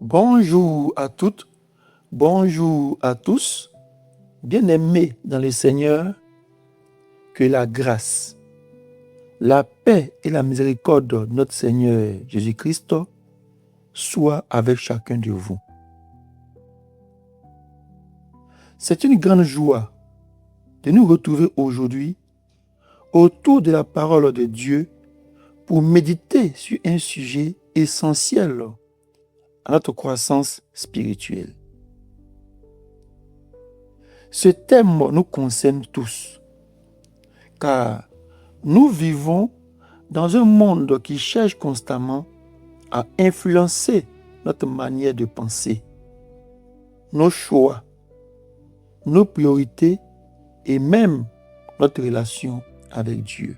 Bonjour à toutes, bonjour à tous, bien-aimés dans le Seigneur, que la grâce, la paix et la miséricorde de notre Seigneur Jésus-Christ soient avec chacun de vous. C'est une grande joie de nous retrouver aujourd'hui autour de la parole de Dieu pour méditer sur un sujet essentiel à notre croissance spirituelle. Ce thème nous concerne tous, car nous vivons dans un monde qui cherche constamment à influencer notre manière de penser, nos choix, nos priorités et même notre relation avec Dieu.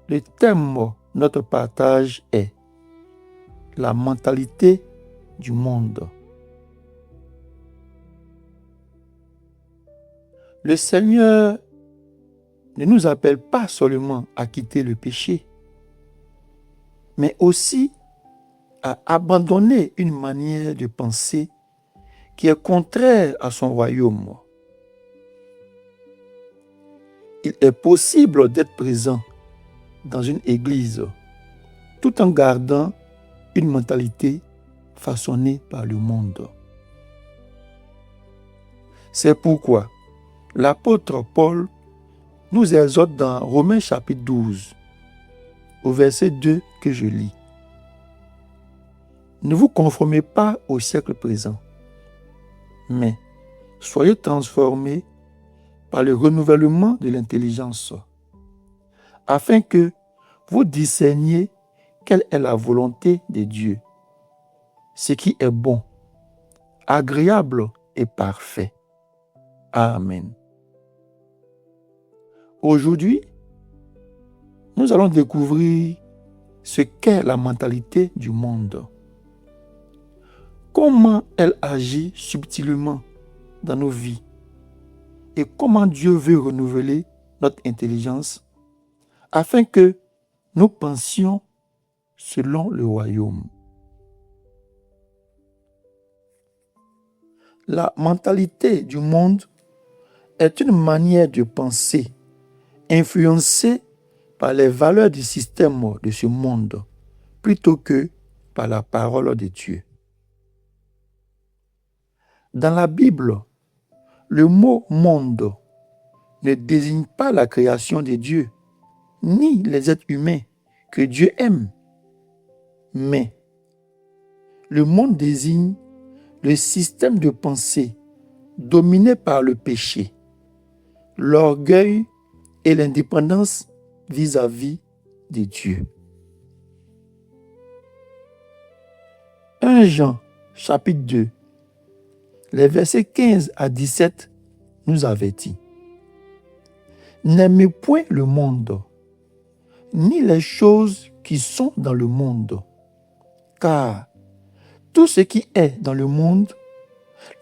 Le thème de notre partage est la mentalité du monde. Le Seigneur ne nous appelle pas seulement à quitter le péché, mais aussi à abandonner une manière de penser qui est contraire à son royaume. Il est possible d'être présent dans une église tout en gardant une mentalité façonnée par le monde. C'est pourquoi l'apôtre Paul nous exhorte dans Romains chapitre 12, au verset 2 que je lis. Ne vous conformez pas au siècle présent, mais soyez transformés par le renouvellement de l'intelligence, afin que vous discerniez quelle est la volonté de Dieu, ce qui est bon, agréable et parfait. Amen. Aujourd'hui, nous allons découvrir ce qu'est la mentalité du monde. Comment elle agit subtilement dans nos vies et comment Dieu veut renouveler notre intelligence afin que nous pensions selon le royaume. La mentalité du monde est une manière de penser influencée par les valeurs du système de ce monde plutôt que par la parole de Dieu. Dans la Bible, le mot « monde » ne désigne pas la création de Dieu, ni les êtres humains que Dieu aime, mais le monde désigne le système de pensée dominé par le péché, l'orgueil et l'indépendance vis-à-vis de Dieu. 1 Jean, chapitre 2, les versets 15 à 17 nous avertit. N'aimez point le monde, ni les choses qui sont dans le monde, car tout ce qui est dans le monde,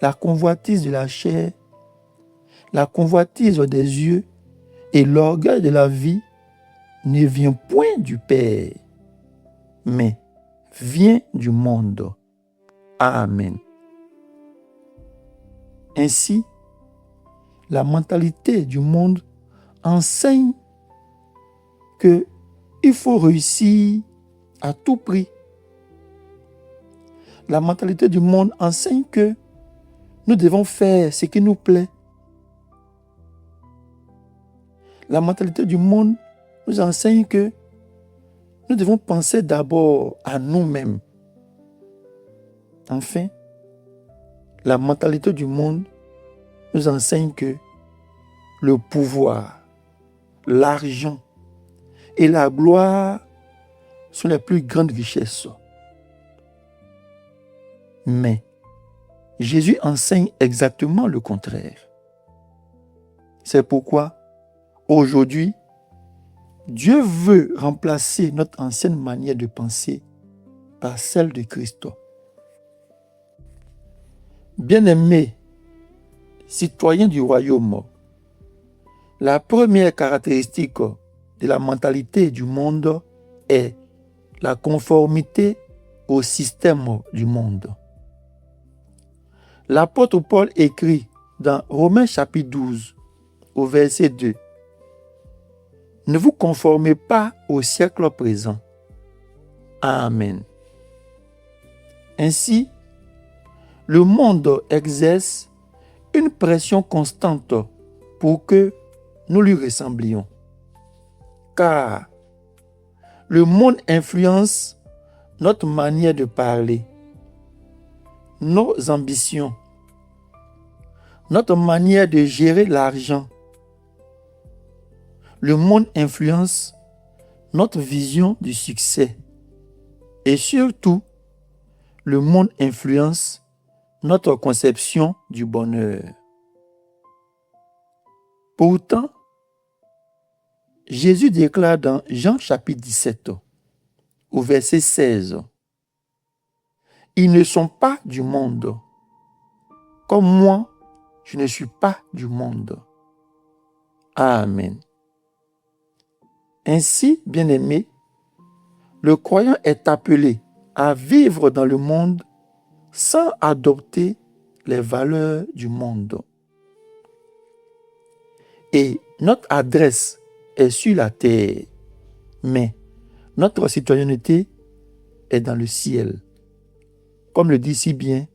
la convoitise de la chair, la convoitise des yeux et l'orgueil de la vie ne vient point du Père, mais vient du monde. Amen. Ainsi, la mentalité du monde enseigne qu'il faut réussir à tout prix. La mentalité du monde enseigne que nous devons faire ce qui nous plaît. La mentalité du monde nous enseigne que nous devons penser d'abord à nous-mêmes. Enfin, la mentalité du monde nous enseigne que le pouvoir, l'argent et la gloire sont les plus grandes richesses. Mais Jésus enseigne exactement le contraire. C'est pourquoi, aujourd'hui, Dieu veut remplacer notre ancienne manière de penser par celle de Christ. Bien-aimés, citoyens du royaume, la première caractéristique de la mentalité du monde est la conformité au système du monde. L'apôtre Paul écrit dans Romains chapitre 12, au verset 2, « Ne vous conformez pas au siècle présent. » Amen. Ainsi, le monde exerce une pression constante pour que nous lui ressemblions. Car le monde influence notre manière de parler, nos ambitions, notre manière de gérer l'argent. Le monde influence notre vision du succès. Et surtout, le monde influence notre conception du bonheur. Pourtant, Jésus déclare dans Jean chapitre 17, au verset 16, « Ils ne sont pas du monde, comme moi, je ne suis pas du monde. » Amen. Ainsi, bien-aimé, le croyant est appelé à vivre dans le monde sans adopter les valeurs du monde. Et notre adresse est sur la terre, mais notre citoyenneté est dans le ciel. Comme le dit si bien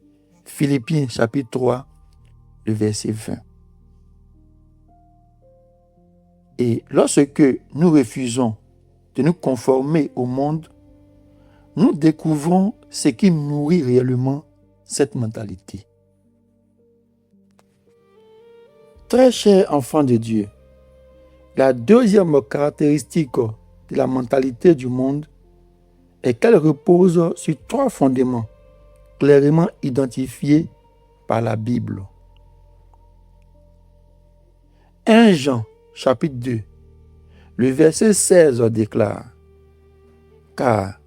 Philippiens chapitre 3, le verset 20. Et lorsque nous refusons de nous conformer au monde, nous découvrons ce qui nourrit réellement cette mentalité. Très chers enfants de Dieu, la deuxième caractéristique de la mentalité du monde est qu'elle repose sur 3 fondements clairement identifiés par la Bible. 1 Jean chapitre 2, le verset 16 déclare, « Car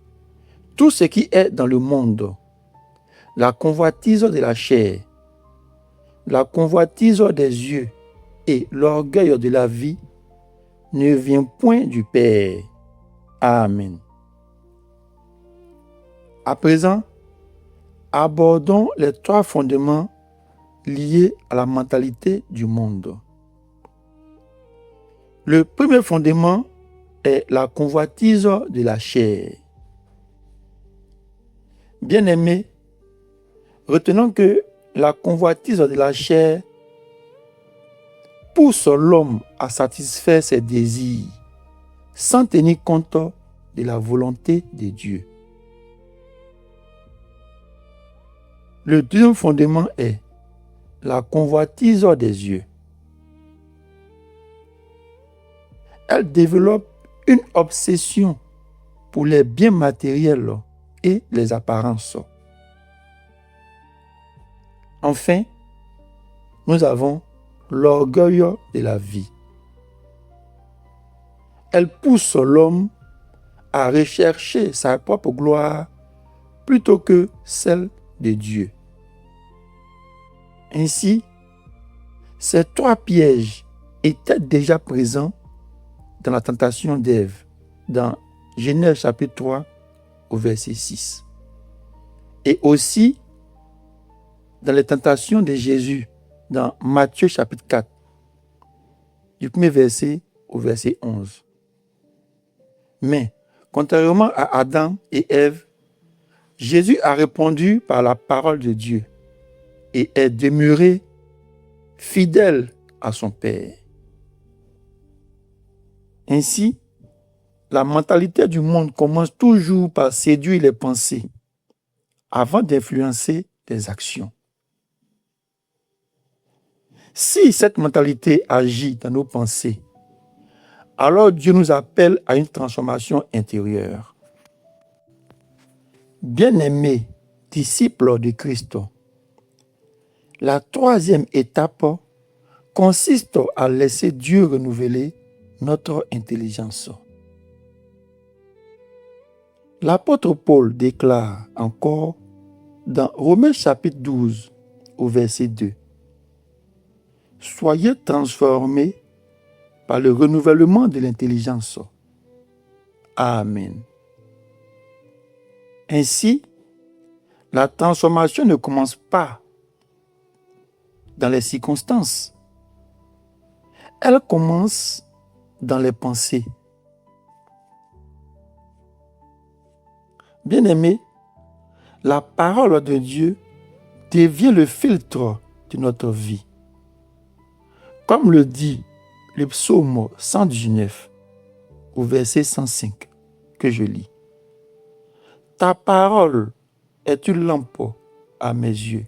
tout ce qui est dans le monde, la convoitise de la chair, la convoitise des yeux et l'orgueil de la vie, ne vient point du Père. » Amen. À présent, abordons les 3 fondements liés à la mentalité du monde. Le premier fondement est la convoitise de la chair. Bien-aimés, retenons que la convoitise de la chair pousse l'homme à satisfaire ses désirs sans tenir compte de la volonté de Dieu. Le deuxième fondement est la convoitise des yeux. Elle développe une obsession pour les biens matériels et les apparences. Enfin, nous avons l'orgueil de la vie. Elle pousse l'homme à rechercher sa propre gloire plutôt que celle de Dieu. Ainsi, ces 3 pièges étaient déjà présents dans la tentation d'Ève, dans Genèse chapitre 3, au verset 6. Et aussi dans les tentations de Jésus, dans Matthieu chapitre 4, du premier verset au verset 11. Mais, contrairement à Adam et Ève, Jésus a répondu par la parole de Dieu et est demeuré fidèle à son Père. Ainsi, la mentalité du monde commence toujours par séduire les pensées avant d'influencer les actions. Si cette mentalité agit dans nos pensées, alors Dieu nous appelle à une transformation intérieure. Bien-aimés, disciples de Christ, la 3e étape consiste à laisser Dieu renouveler notre intelligence. L'apôtre Paul déclare encore dans Romains chapitre 12 au verset 2, « Soyez transformés par le renouvellement de l'intelligence. » Amen. Ainsi, La transformation ne commence pas dans les circonstances. Elle commence dans les pensées. Bien-aimés, la parole de Dieu devient le filtre de notre vie. Comme le dit le psaume 119 au verset 105 que je lis. Ta parole est une lampe à mes yeux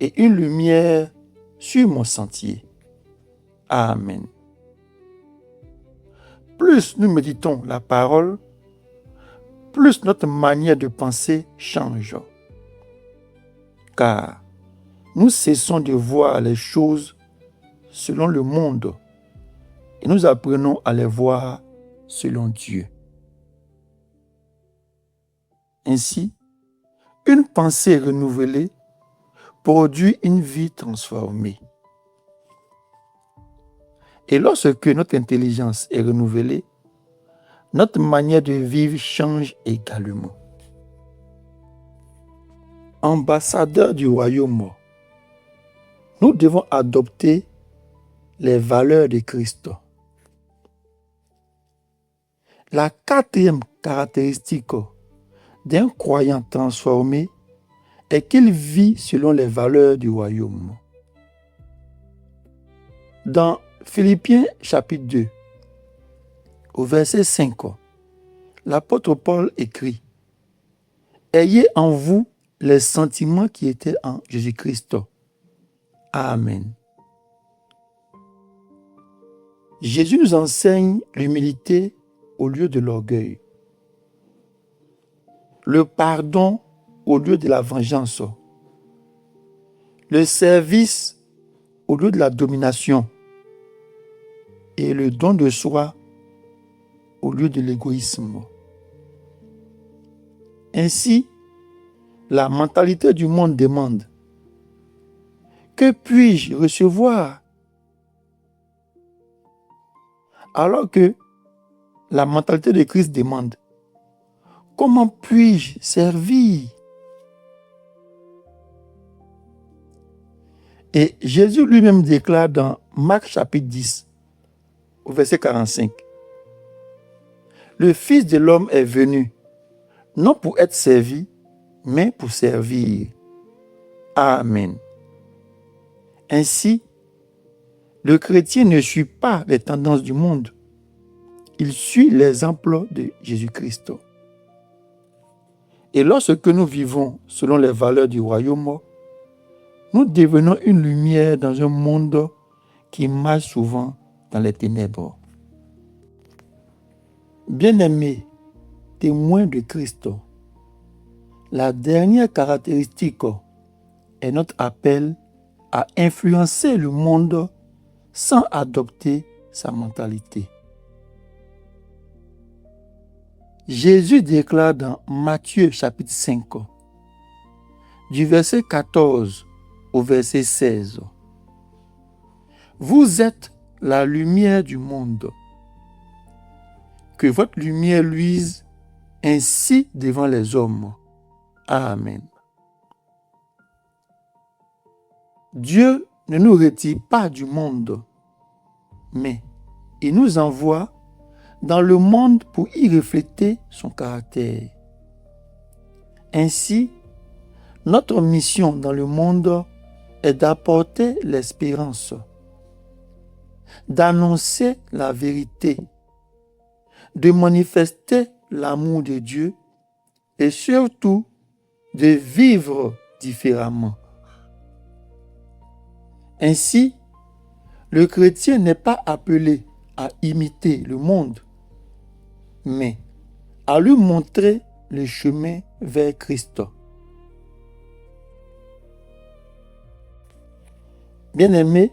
et une lumière sur mon sentier. Amen. Plus nous méditons la parole, plus notre manière de penser change. Car nous cessons de voir les choses selon le monde et nous apprenons à les voir selon Dieu. Ainsi, une pensée renouvelée produit une vie transformée. Et lorsque notre intelligence est renouvelée, notre manière de vivre change également. Ambassadeurs du royaume, nous devons adopter les valeurs de Christ. La quatrième caractéristique d'un croyant transformé est qu'il vit selon les valeurs du royaume. Dans Philippiens chapitre 2, au verset 5, l'apôtre Paul écrit « Ayez en vous les sentiments qui étaient en Jésus-Christ. » Amen. Jésus nous enseigne l'humilité au lieu de l'orgueil, le pardon au lieu de la vengeance, le service au lieu de la domination et le don de soi au lieu de l'égoïsme. Ainsi, la mentalité du monde demande « Que puis-je recevoir ?» Alors que la mentalité de Christ demande « Comment puis-je servir ?» Et Jésus lui-même déclare dans Marc chapitre 10, au verset 45, « Le Fils de l'homme est venu, non pour être servi, mais pour servir. » Amen. Ainsi, le chrétien ne suit pas les tendances du monde. Il suit l'exemple de Jésus-Christ. Et lorsque nous vivons selon les valeurs du royaume, nous devenons une lumière dans un monde qui marche souvent dans les ténèbres. Bien-aimés, témoins de Christ, la dernière caractéristique est notre appel à influencer le monde sans adopter sa mentalité. Jésus déclare dans Matthieu chapitre 5, du verset 14 au verset 16, « Vous êtes la lumière du monde. Que votre lumière luise ainsi devant les hommes. Amen. » Dieu ne nous retire pas du monde, mais il nous envoie dans le monde pour y refléter son caractère. Ainsi, notre mission dans le monde est d'apporter l'espérance, d'annoncer la vérité, de manifester l'amour de Dieu et surtout de vivre différemment. Ainsi, le chrétien n'est pas appelé à imiter le monde, mais à lui montrer le chemin vers Christ. Bien-aimés,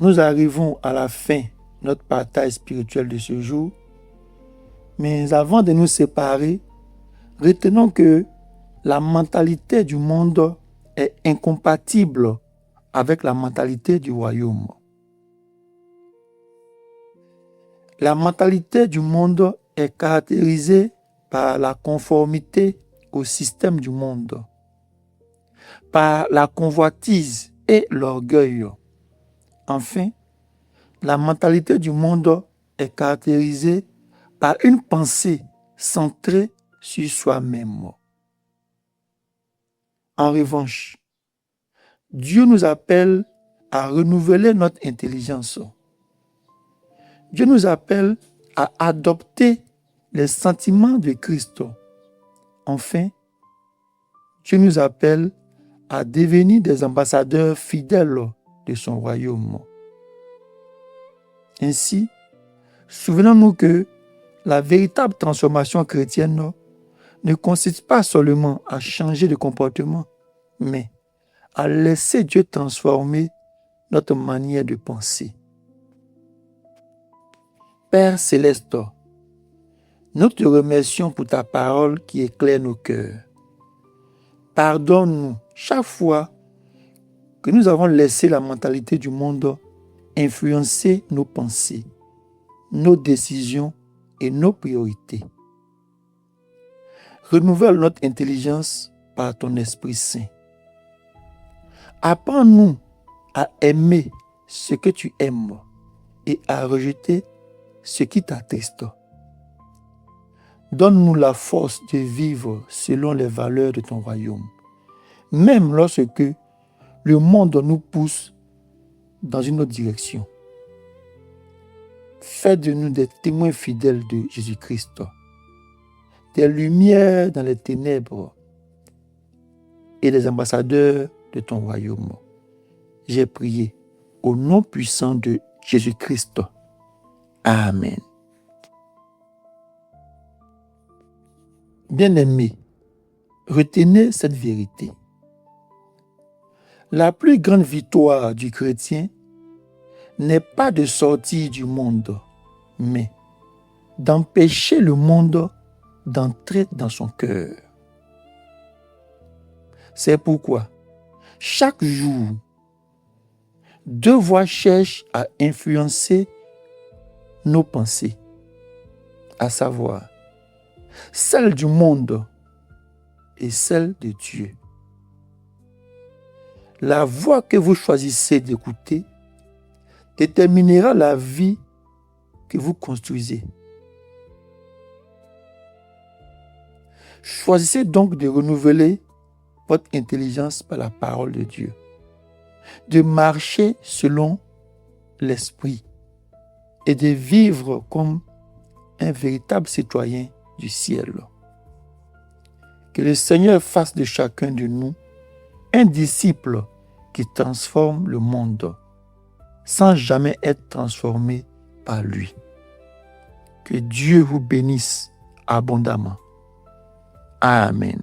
nous arrivons à la fin de notre partage spirituel de ce jour, mais avant de nous séparer, retenons que la mentalité du monde est incompatible avec la mentalité du royaume. La mentalité du monde est caractérisée par la conformité au système du monde, par la convoitise et l'orgueil. Enfin, la mentalité du monde est caractérisée par une pensée centrée sur soi-même. En revanche, Dieu nous appelle à renouveler notre intelligence. Dieu nous appelle à adopter les sentiments de Christ. Enfin, Dieu nous appelle à devenir des ambassadeurs fidèles de son royaume. Ainsi, souvenons-nous que la véritable transformation chrétienne ne consiste pas seulement à changer de comportement, mais à laisser Dieu transformer notre manière de penser. Père céleste, nous te remercions pour ta parole qui éclaire nos cœurs. Pardonne-nous chaque fois que nous avons laissé la mentalité du monde influencer nos pensées, nos décisions et nos priorités. Renouvelle notre intelligence par ton Esprit Saint. Apprends-nous à aimer ce que tu aimes et à rejeter ce qui t'attriste. Donne-nous la force de vivre selon les valeurs de ton royaume, même lorsque le monde nous pousse dans une autre direction. Fais de nous des témoins fidèles de Jésus-Christ, des lumières dans les ténèbres et des ambassadeurs de ton royaume. J'ai prié au nom puissant de Jésus-Christ. Amen. Bien-aimés, retenez cette vérité. La plus grande victoire du chrétien n'est pas de sortir du monde, mais d'empêcher le monde d'entrer dans son cœur. C'est pourquoi, chaque jour, deux voix cherchent à influencer nos pensées, à savoir celle du monde et celle de Dieu. La voix que vous choisissez d'écouter déterminera la vie que vous construisez. Choisissez donc de renouveler votre intelligence par la parole de Dieu, de marcher selon l'Esprit et de vivre comme un véritable citoyen du ciel. Que le Seigneur fasse de chacun de nous un disciple qui transforme le monde sans jamais être transformé par lui. Que Dieu vous bénisse abondamment. Amen.